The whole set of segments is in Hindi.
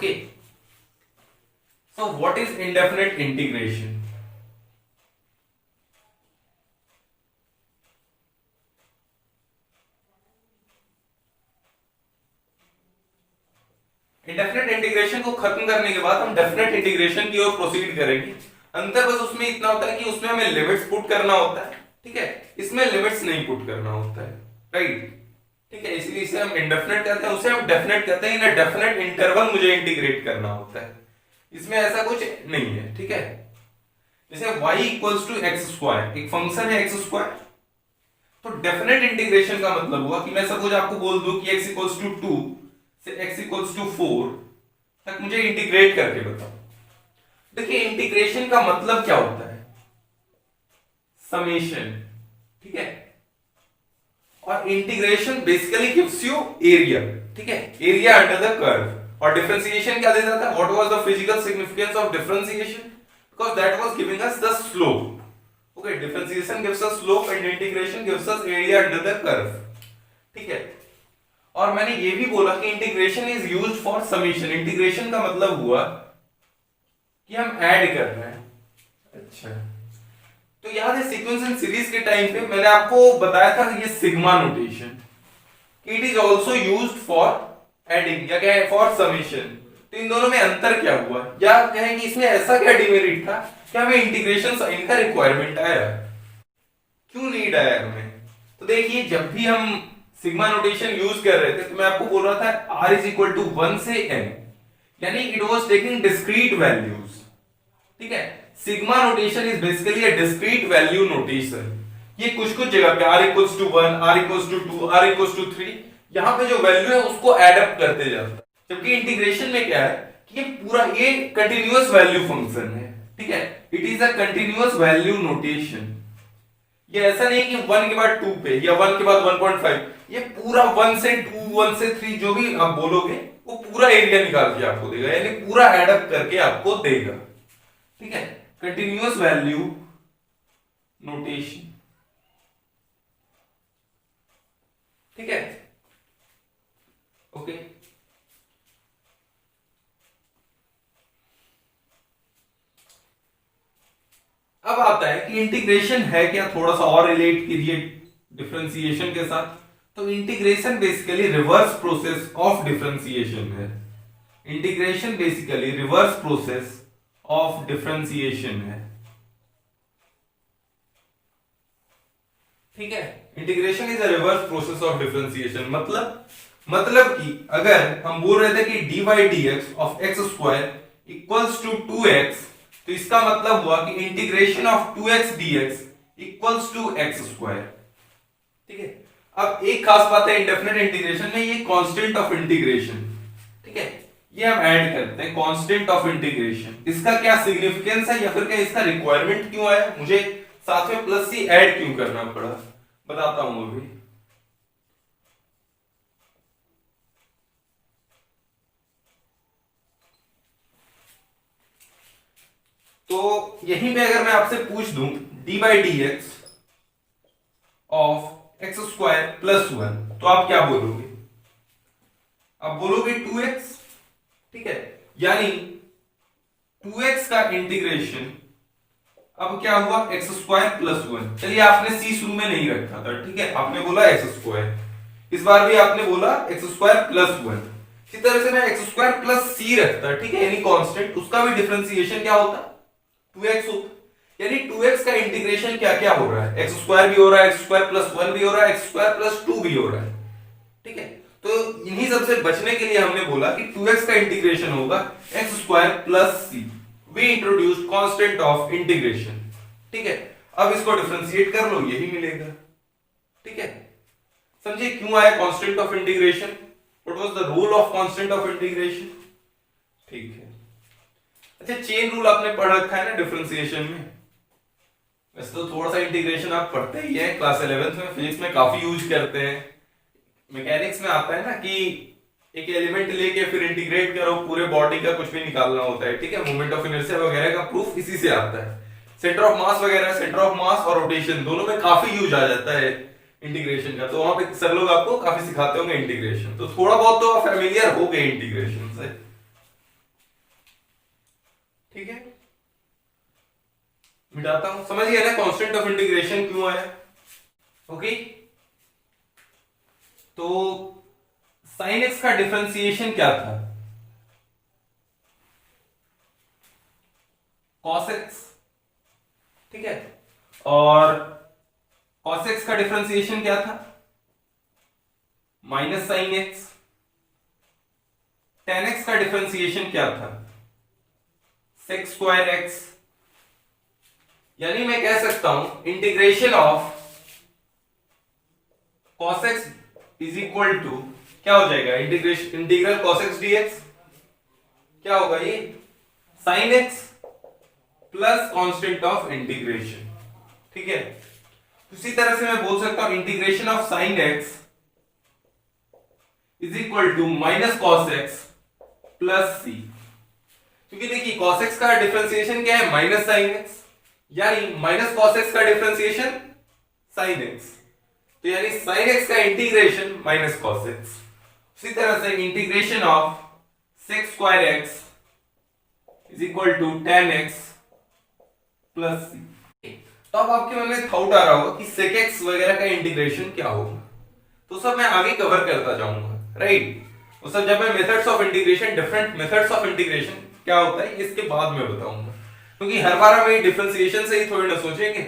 Okay, so what is indefinite integration? Indefinite integration को खत्म करने के बाद हम डेफिनेट इंटीग्रेशन की ओर प्रोसीड करेंगे। अंतर बस उसमें इतना होता है कि उसमें हमें लिमिट्स पुट करना होता है, ठीक है, इसमें लिमिट्स नहीं पुट करना होता है, राइट, ठीक है, इसलिए इसे हम इंडेफिनिट कहते हैं, उसे हम डेफिनेट कहते हैं। इन अ डेफिनेट इंटरवल मुझे इंटीग्रेट करना होता है, इसमें ऐसा कुछ नहीं है, ठीक है। जैसे y equals to x square, एक फंक्शन है एक्स स्क्वायर, तो डेफिनेट इंटीग्रेशन का मतलब हुआ कि मैं सपोज आपको बोल दूं कि x इक्वल्स टू 2 से x इक्वल्स टू 4 तक मुझे इंटीग्रेट करके बताओ। देखिए इंटीग्रेशन का मतलब क्या होता है, समेशन, ठीक है, और integration basically gives you area, ठीक है, एरिया अंडर द कर्व। और डिफरेंशिएशन क्या देता था, what was the physical significance of differentiation, because that was giving us the slope. Okay, differentiation gives us slope and integration gives us area under the curve, ठीक है। और मैंने ये भी बोला कि integration is used for summation. Integration का मतलब हुआ कि हम ऐड कर रहे हैं। अच्छा, तो याद है सीक्वेंस एंड सीरीज के टाइम पे मैंने आपको बताया था ये sigma notation, it is also used for adding या क्या है फॉर समेशन। तो इन दोनों में अंतर क्या हुआ, या कहें कि इसमें ऐसा क्या डिमेरिट था कि हमें इंटीग्रेशन साइन का रिक्वायरमेंट आया, क्यों नीड आया हमें? तो देखिए जब भी हम सिग्मा नोटेशन यूज कर रहे थे तो मैं आपको बोल रहा था r इज इक्वल टू 1 से n, यानी it was taking discrete values, ठीक है। Sigma notation is basically a discrete value notation. ये कुछ कुछ जगह पे r equals to 1, r equals to 2, r equals to 3, यहां पे जो वैल्यू है उसको ऐड अप करते जाता है। जबकि इंटीग्रेशन में क्या है कि ये पूरा ये कंटीन्यूअस वैल्यू फंक्शन है, ठीक है, it is a continuous value notation. ये ऐसा नहीं कि 1 के बाद 2 पे या 1 के बाद 1.5, ये पूरा 1 से 2, 1 से 3 जो भी आप बोलोगे वो पूरा एरिया निकाल के आपको देगा, यानी पूरा ऐड अप करके आपको देगा, ठीक है, कंटीन्यूअस वैल्यू नोटेशन, ठीक है, ओके। अब आता है कि इंटीग्रेशन है क्या, थोड़ा सा और रिलेट कीजिए डिफरेंशिएशन के साथ। तो integration basically reverse process of differentiation है। Integration basically reverse process of differentiation है, ठीक है। Integration is a reverse process of differentiation, मतलब कि अगर हम बोल रहे थे कि dy dx of x square equals to 2x, तो इसका मतलब हुआ कि integration of 2x dx equals to x square, ठीक है। अब एक खास बात है इंडेफिनिट इंटीग्रेशन में, ये कांस्टेंट ऑफ इंटीग्रेशन, ठीक है, ये हम ऐड करते हैं कांस्टेंट ऑफ इंटीग्रेशन। इसका क्या सिग्निफिकेंस है या फिर क्या इसका रिक्वायरमेंट क्यों आया, मुझे साथ में प्लस सी ऐड क्यों करना पड़ा, बताता हूं अभी। तो यहीं पे अगर मैं आपसे पूछ दूं D by d x of x square plus 1, तो आप क्या बोलोगे? आप बोलोगे 2x, ठीक है, यानी 2x का इंटीग्रेशन अब क्या हुआ एक्स स्क्वायर प्लस 1। चलिए आपने c शुरू में नहीं रखा था, ठीक है, आपने बोला एक्स स्क्वायर, इस बार भी आपने बोला एक्स स्क्वायर प्लस 1। इसी तरह से मैं एक्स स्क्वायर प्लस c रखता, ठीक है, यानी कांस्टेंट, उसका भी डिफरेंशिएशन क्या होता 2x होता, यानी 2x का इंटीग्रेशन क्या क्या हो रहा है, एक्स स्क्वायर भी हो रहा है, एक्स स्क्वायर प्लस 1 भी हो रहा है, एक्स स्क्वायर प्लस 2 भी हो रहा है, ठीक है। तो इन्हीं सबसे बचने के लिए हमने बोला कि 2x का इंटीग्रेशन होगा x square plus c, we introduced constant of integration, ठीक है। अब इसको डिफरेंशिएट कर लो, यही मिलेगा, ठीक है। समझिए क्यों आया constant of integration, what was the rule of constant of integration, ठीक है। अच्छा, चेन रूल आपने पढ़ रखा है ना डिफरेंशिएशन में, वैसे तो थोड़ा सा इंटीग्रेशन आप पढ़ते ही हैं, क्लास 11th में फिजिक्स में काफी यूज करते हैं। मैकेनिक्स में आता है ना कि एक एलिमेंट लेके फिर इंटीग्रेट करो, पूरे बॉडी का कुछ भी निकालना होता है, ठीक है, मोमेंट ऑफ इनर्शिया वगैरह का प्रूफ इसी से आता है। सेंटर ऑफ मास वगैरह, सेंटर ऑफ मास और रोटेशन दोनों में काफी यूज आ जाता है इंटीग्रेशन का, तो वहां पे सर लोग आपको काफी सिखाते होंगे इंटीग्रेशन, तो थोड़ा बहुत तो आप फैमिलियर हो गए इंटीग्रेशन से। मिटाता हूं, समझ गया ना कांस्टेंट ऑफ इंटीग्रेशन क्यों आया। ओके, तो साइन एक्स का डिफरेंशिएशन क्या था, कॉस एक्स, ठीक है, और कॉस एक्स का डिफरेंशिएशन क्या था, minus sine x. Ten x का डिफरेंशिएशन क्या था, सेक स्क्वायर एक्स। यानी मैं कह सकता हूं integration of cos x is equal to क्या हो जाएगा, इंटीग्रल cos x dx क्या होगा, ये sin x plus constant of integration, ठीक है। उसी तरह से मैं बोल सकता हूं integration of sin x is equal to minus cos x plus c, क्योंकि देखिए cos x का डिफरेंशिएशन क्या है, माइनस sin x, यानी माइनस cos x का डिफरेंशिएशन sin x, तो यानी sin x का इंटीग्रेशन माइनस cos x। उसी तरह से integration of sec square x is equal to tan x plus c। तो अब आपके मन में थाउट आ रहा होगा कि sec x वगैरह का इंटीग्रेशन क्या होगा, तो सब मैं आगे कवर करता जाऊंगा, राइट। वो सब जब मैं methods of integration, different methods of integration क्या होता है इसके बाद में बताऊंगा, क्योंकि हर बार हम डिफरेंशिएशन से ही थोड़ी ना सोचेंगे।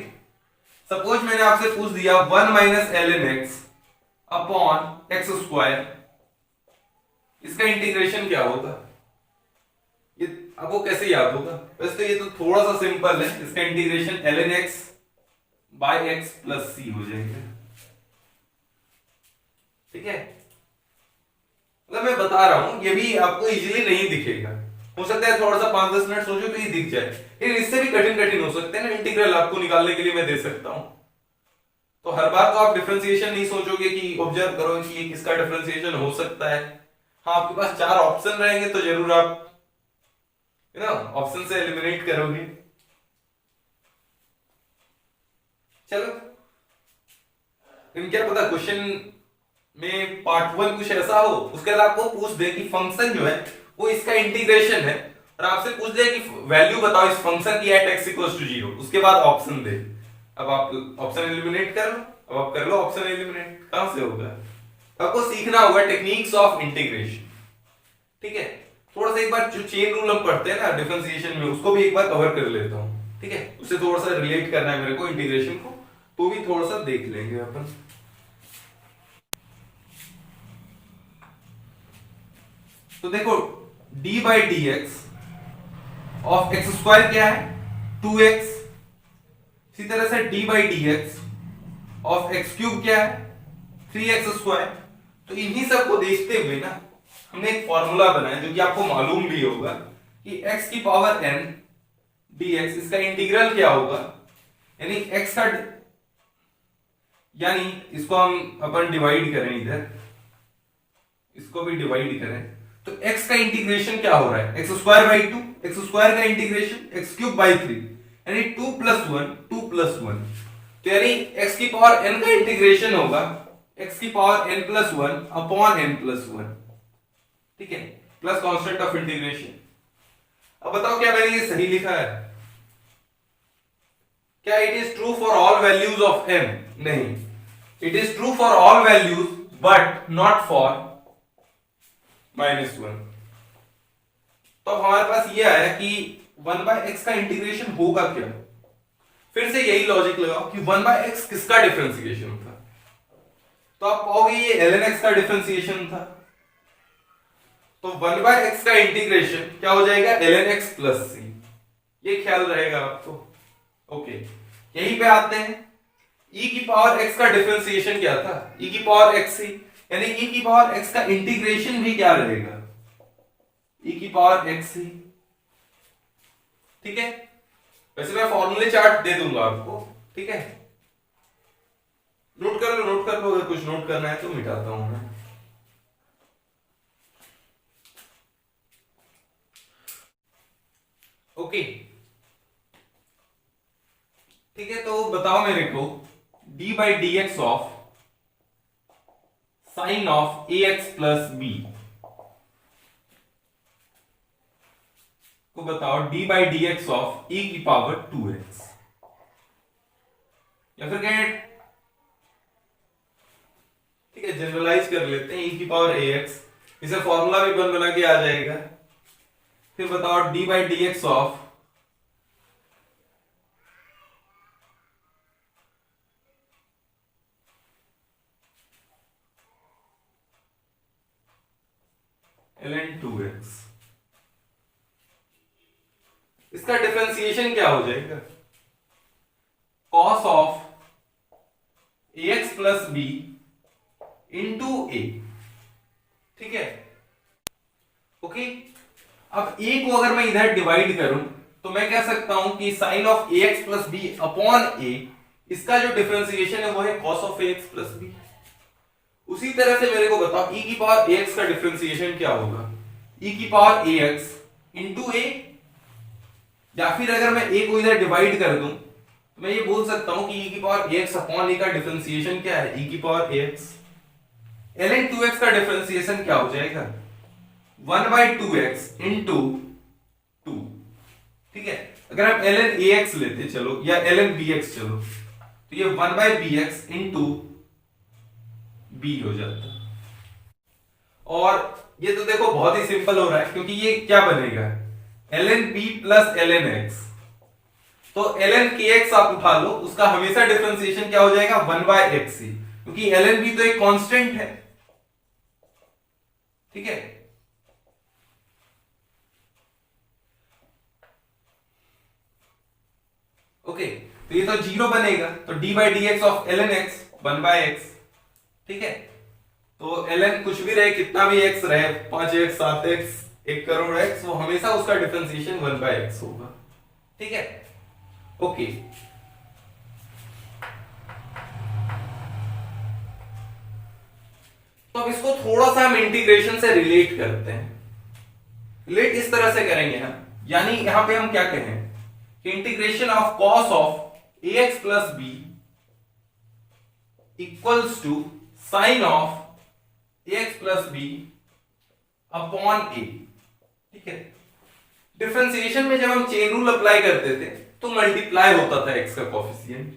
सपोज मैंने आपसे पूछ दिया 1 minus ln x upon x square, इसका इंटीग्रेशन क्या होगा, ये आपको कैसे याद होगा, वैसे तो ये तो थोड़ा सा सिंपल है, इसका integration ln x by x plus c हो जाएगा, ठीक है। मतलब मैं बता रहा हूं ये भी आपको इजीली नहीं दिखेगा, हो सकता है थोड़ा सा 5-10 मिनट सोचो तो ये दिख जाए, लेकिन इससे भी कठिन कठिन हो सकते हैं ना इंटीग्रल, आपको निकालने के लिए मैं दे सकता हूं। तो हर बार तो आप डिफरेंशिएशन नहीं सोचोगे कि ऑब्जर्व करो कि ये किसका डिफरेंशिएशन हो सकता है। हाँ, आपके पास 4 ऑप्शन रहेंगे तो जरूर आप ऑप्शन से एलिमिनेट करोगे। चलो, क्या पता क्वेश्चन में पार्ट 1 कुछ ऐसा हो, उसके बाद आपको पूछ दे कि फंक्शन जो है वो इसका इंटीग्रेशन है, और आपसे पूछ दे कि वैल्यू बताओ इस फंक्शन की एट x इक्वल्स टू 0, उसके बाद ऑप्शन दे। अब आप ऑप्शन एलिमिनेट कर लो, अब आप कर लो ऑप्शन एलिमिनेट, कहां से होगा, आपको सीखना होगा टेक्निक्स ऑफ इंटीग्रेशन, ठीक है। थोड़ा सा एक बार जो चेन रूल हम पढ़ते हैं ना डिफरेंशिएशन में, उसको भी एक बार कवर कर लेता हूं, ठीक है, उससे थोड़ा सा रिलेट करना है मेरे को इंटीग्रेशन को, तो भी थोड़ा सा देख लेंगे अपन। तो देखो d by d x of x square क्या है, 2x। इसी तरह से d by d x of x cube क्या है, 3x स्क्वायर। तो इन्हीं सब को देखते हुए ना हमने एक फॉर्मूला बनाया जो कि आपको मालूम भी होगा कि x की पावर n dx, इसका इंटीग्रल क्या होगा, यानी x का, यानी इसको हम अपन डिवाइड करें, इधर इसको भी डिवाइड करें, तो x का इंटीग्रेशन क्या हो रहा है, x square by 2, x square का इंटीग्रेशन एक्स क्यूब बाई 3, यानी 2 प्लस 1 2 प्लस 1, तो यानी x की पावर n का इंटीग्रेशन होगा x की power n plus 1 upon n plus 1, ठीक है, प्लस कांस्टेंट ऑफ इंटीग्रेशन। अब बताओ क्या मैंने ये सही लिखा है, क्या it is true for all values of m, नहीं, it is true for all values but not for -1। तो हमारे पास ये आया कि 1 बाय एक्स का इंटीग्रेशन होगा क्या, फिर से यही लॉजिक लगाओ कि 1 बाय एक्स किसका डिफरेंशिएशन था, तो आप पाओगे ये ln x का डिफरेंशिएशन था, तो 1 बाय एक्स का इंटीग्रेशन क्या हो जाएगा, ln x प्लस c, ये ख्याल रहेगा आपको। ओके, यहीं पे आते हैं, e की पावर x का डिफरेंशिएशन क्या था, e की पावर x c, यानी e की पावर x का इंटीग्रेशन भी क्या रहेगा, e की पावर x c, ठीक है। वैसे मैं फॉर्मूले चार्ट दे दूंगा आपको, ठीक है, नोट कर लो, नोट कर लो, अगर कुछ नोट करना है तो मिटाता हूं मैं। ओके, ठीक है, तो बताओ मेरे को d by d x of sine of a x plus b को बताओ d by d x of e की पावर 2x, या फिर कहें, ठीक है, जनरलाइज कर लेते हैं e की पावर ax, इसे फॉर्मूला भी बन बना के आ जाएगा। फिर बताओ d by d x of ln 2x, इसका डिफरेंशिएशन क्या हो जाएगा? cos of ax plus b into a, ठीक है, ओके। अब a को अगर मैं इधर डिवाइड करूं तो मैं कह सकता हूं कि sine of ax plus b upon a, इसका जो डिफरेंशिएशन है वो है cos of ax plus b। उसी तरह से मेरे को बताओ e की पावर ax का डिफरेंशिएशन क्या होगा? e की पावर ax इंटू a, या फिर अगर मैं a को इधर डिवाइड कर दूं तो मैं ये बोल सकता हूं कि e की पावर ax अपॉन a का डिफरेंशिएशन क्या है? e की पावर ax। ln 2x का डिफरेंशिएशन क्या हो जाएगा? 1 बाई 2x इंटू 2, ठीक है। अगर हम ln ax लेते चलो या ln bx चलो तो ये 1 बाई bx इंटू b हो जाता। और ये तो देखो बहुत ही सिंपल हो रहा है, क्योंकि ये क्या बनेगा? ln b plus ln x, तो ln kx आप उठा लो, उसका हमेशा डिफरेंशिएशन क्या हो जाएगा? 1 बाय x ही, क्योंकि ln b तो एक कांस्टेंट है, ठीक है। ओके, तो ये तो जीरो बनेगा, तो d by d x of ln x 1 by x, ठीक है। तो ln कुछ भी रहे, कितना भी x रहे, 5x 7x 1 करोड़ x, वो हमेशा उसका डिफरेंशिएशन 1 बाय x होगा, ठीक है, ओके। तो अब इसको थोड़ा सा हम इंटीग्रेशन से रिलेट करते हैं। रिलेट इस तरह से करेंगे हम, यानी यहां पे हम क्या कहें कि integration of cos of ax plus b equals to sine of ax plus b upon a, ठीक है। डिफरेंशिएशन में जब हम चेन रूल अप्लाई करते थे तो मल्टीप्लाई होता था x का कोफिशिएंट,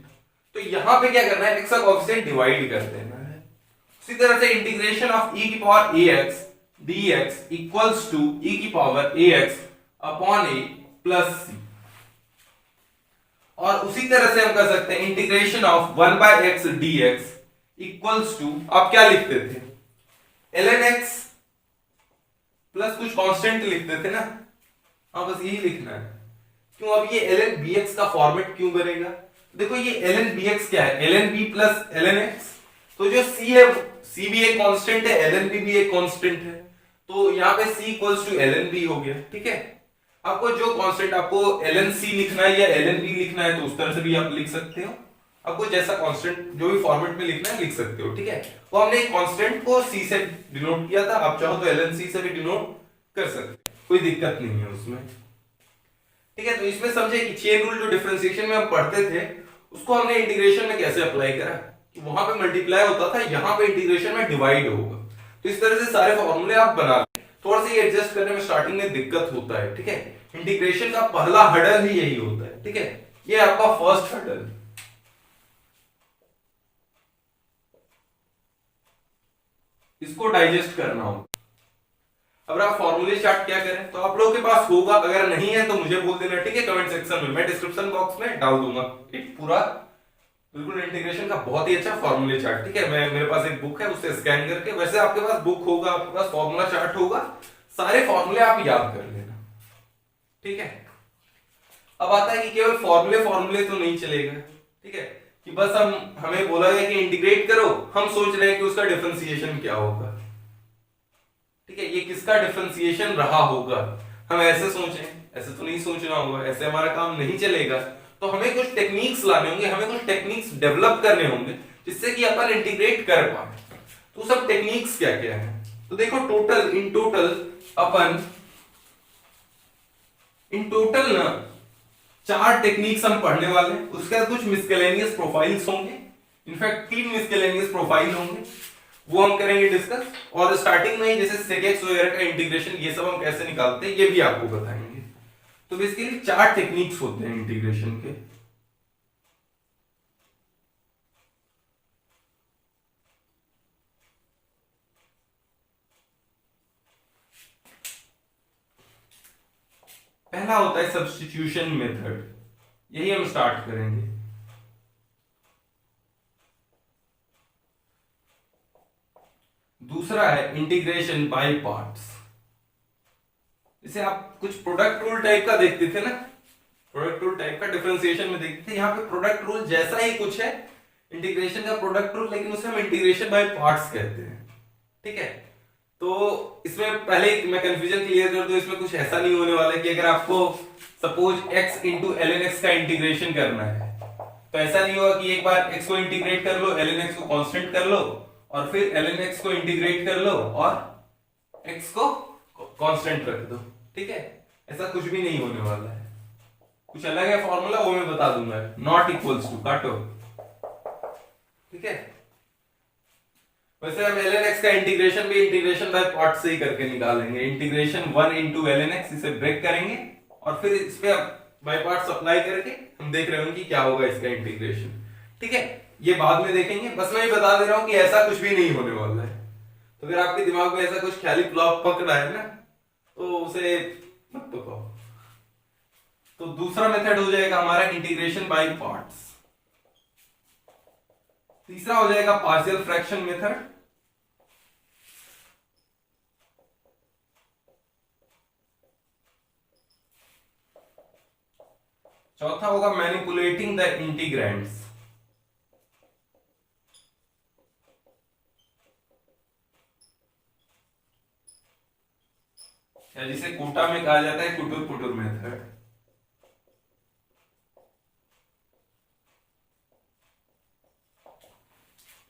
तो यहां पे क्या करना है? x का कोफिशिएंट डिवाइड कर देना है। उसी तरह से इंटीग्रेशन ऑफ e की power ax dx equals to e की power ax upon a plus c। और उसी तरह से हम कर सकते हैं integration of 1 by x dx equals to, आप क्या लिखते थे? ln x प्लस कुछ कांस्टेंट लिखते थे ना, हाँ बस यही लिखना है। क्यों? अब ये ln bx का फॉर्मेट क्यों बनेगा? देखो ये ln bx क्या है? ln b plus ln x, तो जो c है, c भी एक कांस्टेंट है, ln b भी एक कांस्टेंट है, तो यहाँ पे c equals to ln b हो गया, ठीक है। आपको जो कांस्टेंट, आपको ln c लिखना है या ln b लिखना है तो उस तरह से भी आप लिख सकते हो, आपको जैसा कांस्टेंट जो भी फॉर्मेट में लिखना है लिख सकते हो, ठीक है। तो हमने कांस्टेंट को c से डिनोट किया था, आप चाहो तो ln c से भी डिनोट कर सकते हैं, कोई दिक्कत नहीं है उसमें, ठीक है। तो इसमें समझे कि चेन रूल जो डिफरेंशिएशन में हम पढ़ते थे उसको हमने इंटीग्रेशन में कैसे अप्लाई करा, कि वहां पे मल्टीप्लाई होता था, यहाँ पे इंटीग्रेशन में डिवाइड होगा। तो इस तरह से सारे फॉर्मूले आप बना लें। थोड़ा सा ये एडजस्ट करने में स्टार्टिंग में दिक्कत होता है, ठीक है। इंटीग्रेशन का पहला हर्डल ही यही होता है, ठीक है, ये आपका फर्स्ट हर्डल। इसको डाइजेस्ट करना होगा। अब आप फॉर्मूले चार्ट क्या करें, तो आप लोगों के पास होगा, अगर नहीं है तो मुझे बोल देना, ठीक है, कमेंट सेक्शन में, मैं डिस्क्रिप्शन बॉक्स में डाल दूंगा एक पूरा बिल्कुल इंटीग्रेशन का बहुत ही अच्छा फॉर्मूले चार्ट, ठीक है। मेरे पास एक बुक है, उससे स्कैन करके, वैसे आपके पास बुक होगा, आपके पास फॉर्मूला चार्ट होगा, सारे फॉर्मूले आप याद कर लेना, ठीक है। अब आता है कि केवल फॉर्मूले तो नहीं चलेगा, ठीक है, कि बस हमें बोला गया कि इंटीग्रेट करो, हम सोच रहे हैं कि उसका डिफरेंशिएशन क्या होगा, ठीक है, ये किसका डिफरेंशिएशन रहा होगा, हम ऐसे सोचें, ऐसे तो नहीं सोचना होगा, ऐसे हमारा काम नहीं चलेगा। तो हमें कुछ टेक्निक्स लाने होंगे, हमें कुछ टेक्निक्स डेवलप करने होंगे जिससे कि अपन इंटीग्रेट कर पाए। तो सब टेक्निक्स क्या क्या है, तो देखो इन टोटल ना 4 टेक्निक्स हम पढ़ने वाले हैं। उसके बाद कुछ मिसकेलेनियस प्रोफाइल्स होंगे, इनफैक्ट 3 मिसकेलेनियस प्रोफाइल होंगे, वो हम करेंगे डिस्कस। और स्टार्टिंग में ही जैसे सेकेक्स वगैरह का इंटीग्रेशन, ये सब हम कैसे निकालते हैं ये भी आपको बताएंगे। तो बेसिकली 4 टेक्निक्स होते हैं इंटीग्रेशन के। पहला होता है सब्स्टिट्यूशन मेथड, यही हम स्टार्ट करेंगे। दूसरा है इंटीग्रेशन बाय पार्ट्स। जैसे आप कुछ प्रोडक्ट रूल टाइप का देखते थे ना, प्रोडक्ट रूल टाइप का डिफरेंशिएशन में देखते थे, यहाँ पे प्रोडक्ट रूल जैसा ही कुछ है, इंटीग्रेशन का प्रोडक्ट रूल, लेकिन उसे हम इंटीग्रेशन बाय पार्ट्स कहते हैं। ठीक है, तो इसमें पहले मैं कंफ्यूजन क्लियर कर दूं, इसमें कुछ ऐसा नहीं होने वाला है कि अगर आपको suppose x into ln x का इंटीग्रेशन करना है तो ऐसा नहीं होगा कि एक बार x को इंटीग्रेट कर लो, ln x को कांस्टेंट कर लो और फिर ln x को इंटीग्रेट कर लो और x को कांस्टेंट रख दो। ठीक है, ऐसा कुछ भी नहीं होने वाला है, कुछ अलग है फॉर्मूला, वो मैं बता दूंगा। नॉट इक्वल्स टू काटो। ठीक है, वैसे हम ln x का इंटीग्रेशन भी इंटीग्रेशन बाय पार्ट से ही करके निकालेंगे। इंटीग्रेशन 1 इंटू ln x, इसे ब्रेक करेंगे और फिर इस पे बाय पार्ट्स अप्लाई करके हम देख रहे होंगे कि क्या होगा इसका इंटीग्रेशन। ठीक है, ये बाद में देखेंगे, बस मैं ये बता दे रहा हूं कि ऐसा कुछ भी नहीं होने वाला है। तो अगर आपके दिमाग में ऐसा कुछ ख्याली प्लॉट पकड़ा है ना, तो उसे मत पकाओ। तो दूसरा मेथड हो जाएगा हमारा इंटीग्रेशन बाय पार्ट्स। तीसरा हो जाएगा पार्शियल फ्रैक्शन मेथड। चौथा होगा मैनिपुलेटिंग द इंटीग्रैंड्स। या जिसे कोटा में कहा जाता है कुटुर पुटुर मेथड।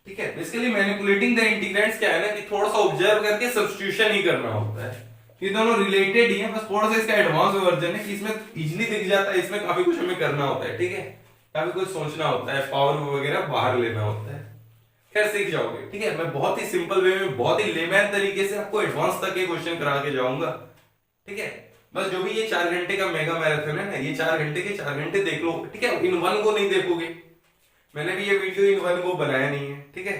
ठीक है, बेसिकली मैनिपुलेटिंग द इंटीग्रैंड्स क्या है ना कि थोड़ा सा ऑब्जर्व करके सब्स्टिट्यूशन ही करना होता है। ये दोनों रिलेटेड ही है, बस थोड़ा सा इसका एडवांस वर्जन है कि इसमें इजीली दिख जाता है, इसमें काफी कुछ हमें करना होता है। ठीक है, काफी कुछ सोचना होता है, पावर वगैरह बाहर लेना होता है। खैर सीख जाओगे। ठीक है, मैं बहुत ही सिंपल वे में, बहुत ही लेमैन तरीके से आपको एडवांस तक के क्वेश्चन करा के जाऊंगा। ठीक है, बस जो भी ये 4 घंटे का मेगा मैराथन है ना, ये 4 घंटे के 4 घंटे देख लो। ठीक है, इन वन को नहीं देखोगे, मैंने भी ये वीडियो इन वन को बनाया नहीं है। ठीक है,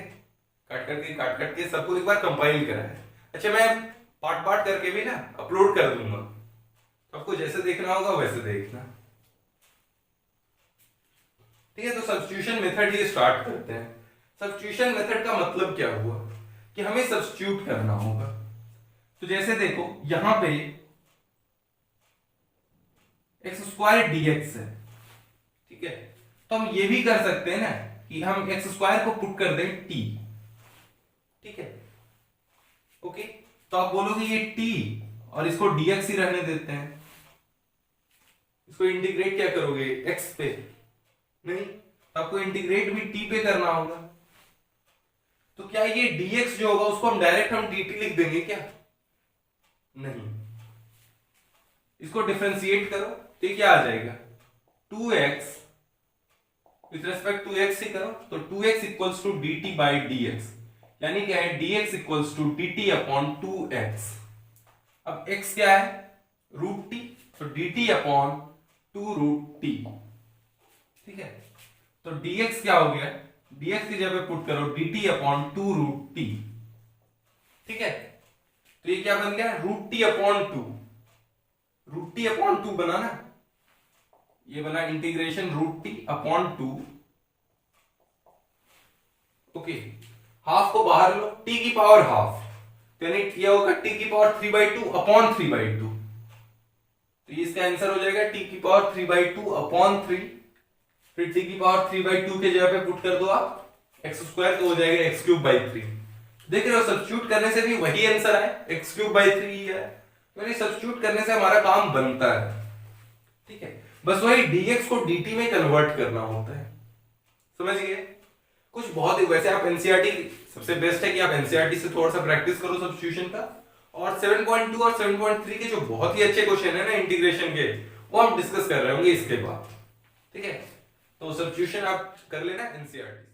काट करके सबको एक बार कंपाइल करा है। अच्छा, मैं पार्ट पार्ट करके भी ना अपलोड कर दूंगा, आपको जैसे देखना होगा वैसे देखना। ठीक है, तो सब्स्टिट्यूशन मेथड ये स्टार्ट करते हैं। सब्स्टिट्यूशन मेथड का मतलब क्या हुआ कि हमें सब्स्टिट्यूट करना होगा। तो जैसे देखो यहां पे एक्स स्क्वायर dx है। ठीक है, तो हम ये भी कर सकते हैं ना कि हम एक्स स्क्वायर को पुट कर दें t। ठीक है, ओके, तो आप बोलोगे ये t और इसको dx ही रहने देते हैं, इसको इंटीग्रेट क्या करोगे x पे, नहीं, आपको इंटीग्रेट भी t पे करना होगा। तो क्या ये dx जो होगा उसको हम डायरेक्ट dt लिख देंगे क्या? नहीं, इसको डिफरेंशिएट करो तो ये क्या आ जाएगा 2x with respect to x ही करो तो 2x equals to dt by dx, यानी क्या है dx equals to dt upon 2x। अब x क्या है रूट t, तो dt अपॉन 2 रूट t। ठीक है, तो dx क्या हो गया, dx की जगह पुट करो dt अपॉन 2 रूट t। ठीक है, तो ये क्या बन गया root t upon 2, root t upon 2 बना ना, ये बना integration root t upon 2। Okay, half को बाहर लो, t की पावर हाफ, तो यानी क्या होगा t की पावर 3/2 अपॉन 3/2, तो ये इसका आंसर हो जाएगा t की पावर 3/2 अपॉन 3। फिर t की पावर 3/2 के जगह पे पुट कर दो आप x स्क्वायर, तो हो जाएगा x³ 3। देख रहे हो सब्स्टिट्यूट करने से भी वही आंसर है, x³ 3 है, तो सब्स्टिट्यूट करने से हमारा काम बनता है। ठीक है, बस वही dx को dt में कन्वर्ट करना होता है, समझ गए? कुछ बहुत ही, वैसे आप एनसीईआरटी सबसे बेस्ट है कि आप एनसीईआरटी से थोड़ा सा प्रैक्टिस करो सब्स्टिट्यूशन का, और 7.2 और 7.3 के जो बहुत ही अच्छे क्वेश्चन है ना इंटीग्रेशन के, वो हम डिस्कस कर रहे होंगे इसके बाद। ठीक है, तो सब्स्टिट्यूशन आप कर लेना एनसीईआरटी।